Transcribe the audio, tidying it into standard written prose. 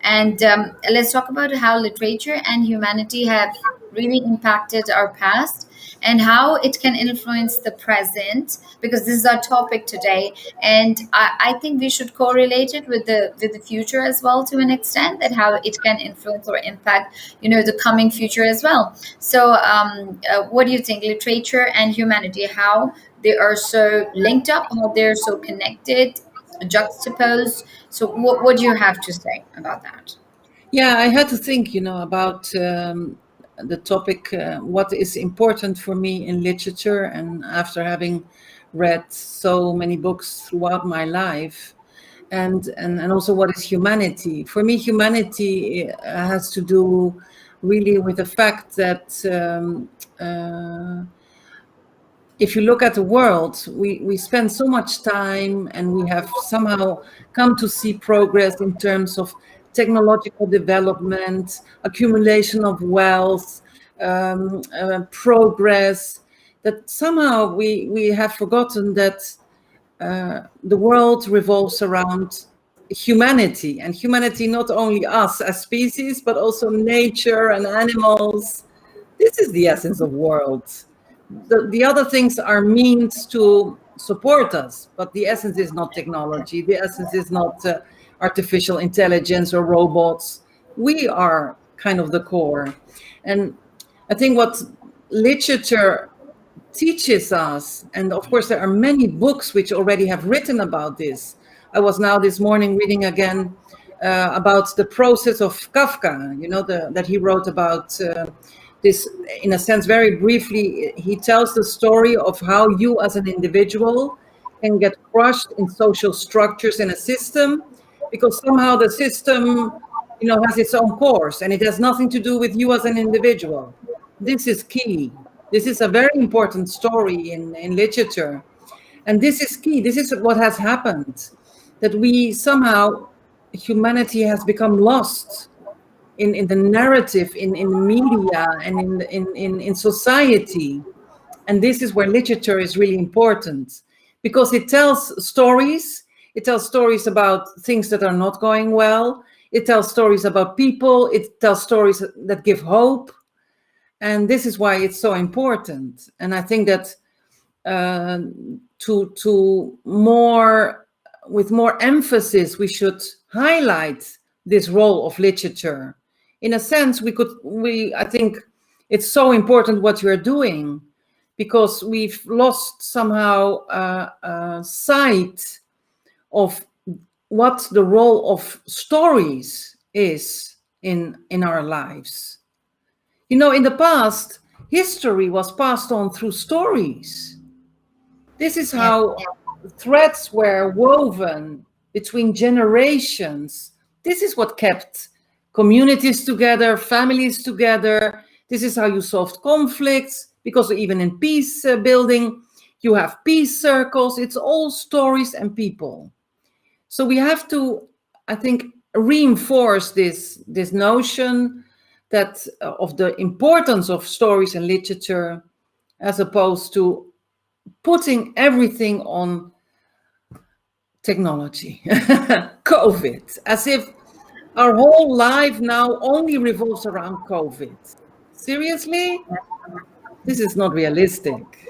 And let's talk about how literature and humanity have really impacted our past and how it can influence the present, because this is our topic today. And I think we should correlate it with the future as well, to an extent, that how it can influence or impact, the coming future as well. So what do you think, literature and humanity, how they are so linked up, how they're so connected, juxtaposed? So what do you have to say about that? Yeah, I had to think, about the topic, what is important for me in literature. And after having read so many books throughout my life, and also what is humanity. For me, humanity has to do really with the fact that if you look at the world, we spend so much time, and we have somehow come to see progress in terms of technological development, accumulation of wealth, progress, that somehow we have forgotten that the world revolves around humanity, and humanity, not only us as species, but also nature and animals. This is the essence of world. The other things are means to support us, but the essence is not technology. The essence is not artificial intelligence or robots. We are kind of the core. And I think what literature teaches us, and of course there are many books which already have written about this. I was now this morning reading again about the process of Kafka, that he wrote about this, in a sense, very briefly. He tells the story of how you as an individual can get crushed in social structures in a system, because somehow the system, has its own course, and it has nothing to do with you as an individual. This is key. This is a very important story in literature. And this is key. This is what has happened, that we somehow, humanity has become lost in the narrative, in the media, and in society. And this is where literature is really important, because it tells stories. It tells stories about things that are not going well. It tells stories about people. It tells stories that give hope. And this is why it's so important. And I think that with more emphasis, we should highlight this role of literature. In a sense, I think it's so important what you're doing, because we've lost somehow sight of what the role of stories is in our lives. In the past, history was passed on through stories. This is how threads were woven between generations. This is what kept communities together, families together. This is how you solved conflicts, because even in peace building, you have peace circles. It's all stories and people. So we have to, I think, reinforce this notion that of the importance of stories and literature, as opposed to putting everything on technology, COVID, as if our whole life now only revolves around COVID. Seriously? This is not realistic.